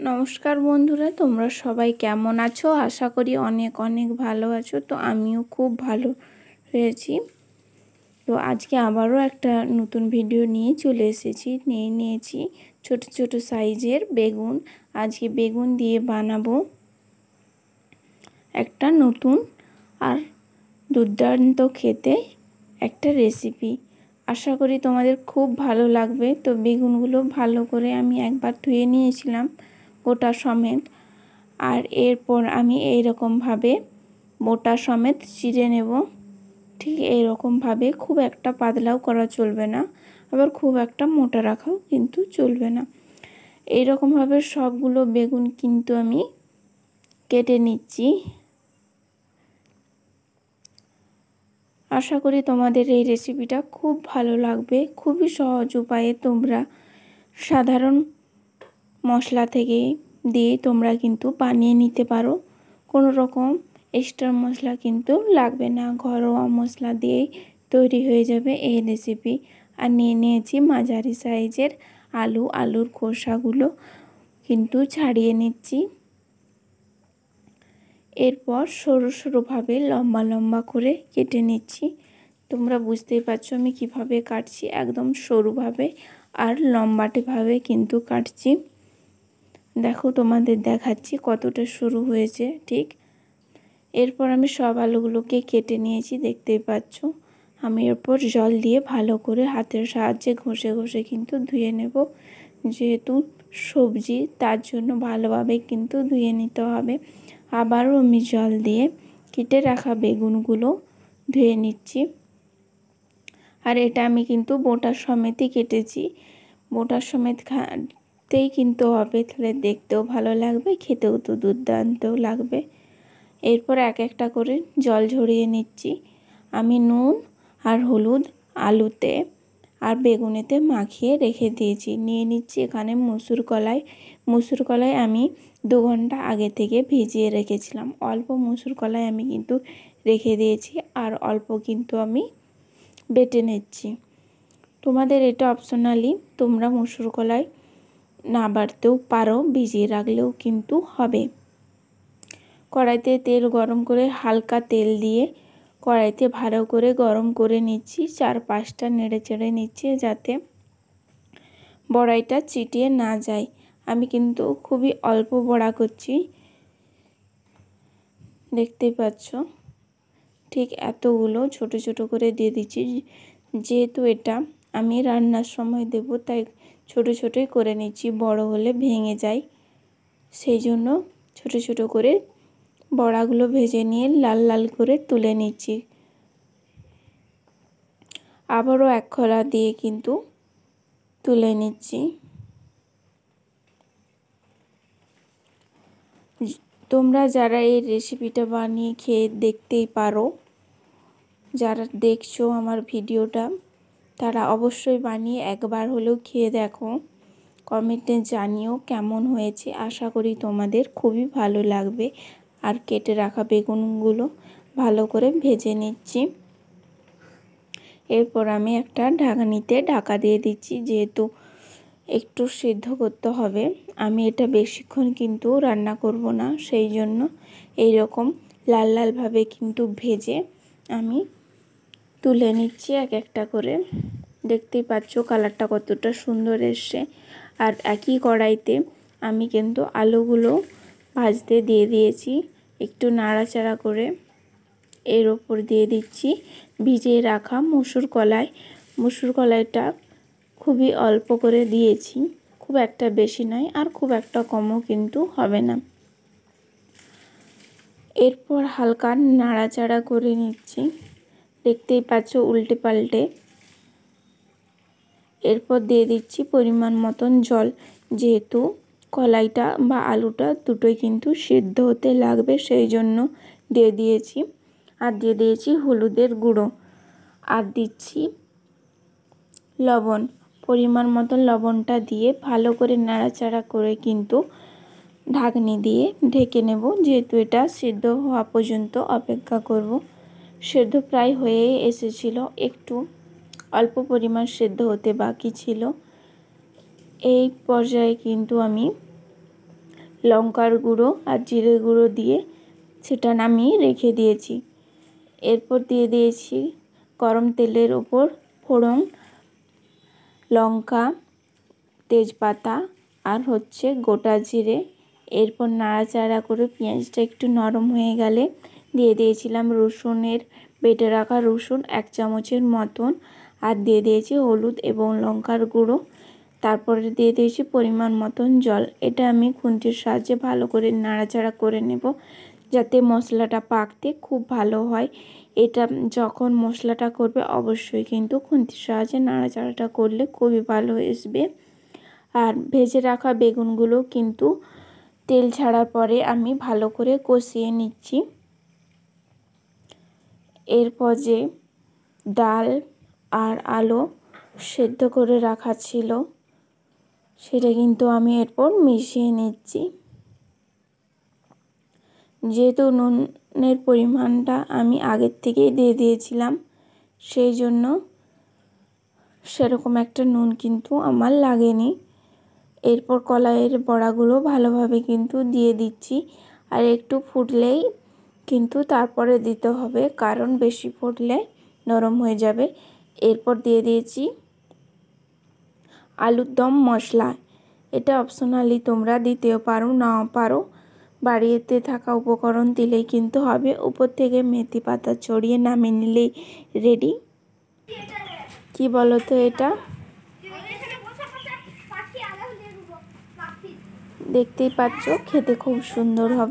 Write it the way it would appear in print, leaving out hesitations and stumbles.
নমস্কার বন্ধুরা, তোমরা সবাই কেমন আছো? আশা করি অনেক অনেক ভালো আছো। তো আমিও খুব ভালো রয়েছি। তো আজকে আবারও একটা নতুন ভিডিও নিয়ে চলে এসেছি। নিয়েছি ছোট ছোট সাইজের বেগুন। আজকে বেগুন দিয়ে বানাবো একটা নতুন আর দুর্দান্ত খেতে একটা রেসিপি। আশা করি তোমাদের খুব ভালো লাগবে। তো বেগুনগুলো ভালো করে আমি একবার ধুয়ে নিয়েছিলাম গোটা সমেত, আর এরপর আমি এইরকমভাবে মোটা সমেত চিড়ে নেব। ঠিক এইরকমভাবে, খুব একটা পাতলাও করা চলবে না, আবার খুব একটা মোটা রাখাও কিন্তু চলবে না। এইরকমভাবে সবগুলো বেগুন কিন্তু আমি কেটে নিচ্ছি। আশা করি তোমাদের এই রেসিপিটা খুব ভালো লাগবে। খুবই সহজ উপায়ে তোমরা সাধারণ মশলা থেকে দিয়ে তোমরা কিন্তু বানিয়ে নিতে পারো। কোনো রকম এক্সট্রা মশলা কিন্তু লাগবে না, ঘরোয়া মশলা দিয়েই তৈরি হয়ে যাবে এই রেসিপি। আর নিয়েছি মাঝারি সাইজের আলুর খোসাগুলো কিন্তু ছাড়িয়ে নিচ্ছি। এরপর সরু সরুভাবে লম্বা লম্বা করে কেটে নিচ্ছি। তোমরা বুঝতেই পারছো আমি কিভাবে কাটছি, একদম সরুভাবে আর লম্বাটেভাবে কিন্তু কাটছি। দেখো, তোমাদের দেখাচ্ছি কতটা সরু হয়েছে। ঠিক এরপর আমি সব আলুগুলোকে কেটে নিয়েছি, দেখতেই পাচ্ছ। আমি এরপর জল দিয়ে ভালো করে হাতের সাহায্যে ঘষে ঘষে কিন্তু ধুয়ে নেব। যেহেতু সবজি, তার জন্য ভালোভাবে কিন্তু ধুয়ে নিতে হবে। আবারও আমি জল দিয়ে কেটে রাখা বেগুনগুলো ধুয়ে নিচ্ছি। আর এটা আমি কিন্তু বোটা সমেতই কেটেছি। বোটা সমেত খাতেই কিন্তু হবে, তাহলে দেখতেও ভালো লাগবে, খেতেও তো দুর্দান্ত লাগবে। এরপর এক একটা করে জল ঝরিয়ে নিচ্ছি। আমি নুন আর হলুদ আলুতে আর বেগুনেতে মাখিয়ে রেখে দিয়েছি। নিয়ে নিচ্ছি এখানে মুসুর কলাই আমি 2 ঘন্টা আগে থেকে ভিজিয়ে রেখেছিলাম। অল্প মুসুর কলাই আমি কিন্তু রেখে দিয়েছি, আর অল্প কিন্তু আমি বেটে নিচ্ছি। তোমাদের এটা অপশনালি, তোমরা মুসুর কলাই না বাটতেও পারো, ভিজিয়ে রাখলেও কিন্তু হবে। কড়াইতে তেল গরম করে হালকা তেল দিয়ে কড়াইতে ভালো করে গরম করে নিচ্ছি। 4-5টা নেড়ে চেড়ে নিচ্ছি যাতে বড়াইটা চিটিয়ে না যায়। আমি কিন্তু খুবই অল্প বড়া করছি, দেখতেই পাচ্ছ। ঠিক এতগুলো ছোট ছোট করে দিয়ে দিচ্ছি। যেহেতু এটা আমি রান্নার সময় দেব, তাই ছোট ছোটই করে নিচ্ছি, বড় হলে ভেঙে যায়। সেই জন্য ছোট ছোট করে বড়াগুলো ভেজে নিয়ে লাল লাল করে তুলে নিচ্ছি। আবারও এক খোলা দিয়ে কিন্তু তুলে নিচ্ছি। তোমরা যারা এই রেসিপিটা বানিয়ে খেয়ে দেখতেই পারো, যারা দেখছো আমার ভিডিওটা, তারা অবশ্যই বানিয়ে একবার হলেও খেয়ে দেখো। কমেন্টে জানিও কেমন হয়েছে। আশা করি তোমাদের খুবই ভালো লাগবে। আর কেটে রাখা বেগুনগুলো ভালো করে ভেজে নিচ্ছি। এরপর আমি একটা ঢাকনিতে ঢাকা দিয়ে দিচ্ছি, যেহেতু একটু সিদ্ধ করতে হবে। আমি এটা বেশিক্ষণ কিন্তু রান্না করব না, সেই জন্য এইরকম লাল লালভাবে কিন্তু ভেজে আমি তুলে নিচ্ছি এক একটা করে। দেখতেই পাচ্ছ কালারটা কতটা সুন্দর এসছে। আর একই কড়াইতে আমি কিন্তু আলুগুলো ভাজতে দিয়ে দিয়েছি। একটু নাড়াচাড়া করে এর ওপর দিয়ে দিচ্ছি ভিজিয়ে রাখা মুসুর কলাইটা খুবই অল্প করে দিয়েছি, খুব একটা বেশি নয় আর খুব একটা কমও কিন্তু হবে না। এরপর হালকা নাড়াচাড়া করে নিচ্ছি, দেখতেই পাচ্ছ উল্টে পাল্টে। এরপর দিয়ে দিচ্ছি পরিমাণ মতন জল, যেহেতু কলাইটা বা আলুটা দুটোই কিন্তু সিদ্ধ হতে লাগবে, সেই জন্য দিয়ে দিয়েছি। আর দিয়ে দিয়েছি হলুদের গুঁড়ো, আর দিচ্ছি লবণ। পরিমাণ মতন লবণটা দিয়ে ভালো করে নাড়াচাড়া করে কিন্তু ঢাকনি দিয়ে ঢেকে নেব, যেহেতু এটা সিদ্ধ হওয়া পর্যন্ত অপেক্ষা করব। সেদ্ধ প্রায় হয়ে এসেছিল, একটু অল্প পরিমাণ সেদ্ধ হতে বাকি ছিল। এই পর্যায়ে কিন্তু আমি লঙ্কার গুঁড়ো আর জিরে গুঁড়ো দিয়ে সেটা নামিয়ে রেখে দিয়েছি। এরপর দিয়ে দিয়েছি গরম তেলের ওপর ফোড়ন, লঙ্কা, তেজপাতা আর গোটা জিরে। এরপর নাড়াচাড়া করে পেঁয়াজটা একটু নরম হয়ে গেলে দিয়ে দিয়েছিলাম রসুনের বেটে রাখা রসুন 1 চামচের মতন, আর দিয়ে দিয়েছি হলুদ এবং লঙ্কার গুঁড়ো। তারপরে দিয়ে দিয়েছি পরিমাণ মতন জল। এটা আমি খুন্তির সাহায্যে ভালো করে নাড়াচাড়া করে নেব, যাতে মশলাটা পাকতে খুব ভালো হয়। এটা যখন মশলাটা করবে অবশ্যই কিন্তু খুন্তির সাহায্যে নাড়াচাড়াটা করলে খুবই ভালো আসবে। আর ভেজে রাখা বেগুনগুলো কিন্তু তেল ছাড়ার পরে আমি ভালো করে কষিয়ে নিচ্ছি। এরপর যে ডাল আর আলু সেদ্ধ করে রাখা ছিল সেটা কিন্তু আমি এরপর মিশিয়ে নিচ্ছি। যেহেতু নুনের পরিমাণটা আমি আগের থেকেই দিয়ে দিয়েছিলাম, সেই জন্য সেরকম একটা নুন কিন্তু আমার লাগেনি। এরপর কলাইয়ের বড়াগুলো ভালোভাবে কিন্তু দিয়ে দিচ্ছি, আর একটু ফুটলেই কিন্তু তারপরে দিতে হবে, কারণ বেশি ফুটলে নরম হয়ে যাবে। এরপর দিয়ে দিয়েছি আলুর দম মশলা। এটা অপশনালি, তোমরা দিতেও পারো নাও পারো, বাড়িতে থাকা উপকরণ দিলেই কিন্তু হবে। উপর থেকে মেথি পাতা ছড়িয়ে নামিয়ে নিলেই রেডি। কি বলো তো, এটা দেখতেই পাচ্ছ, খেতে খুব সুন্দর হবে।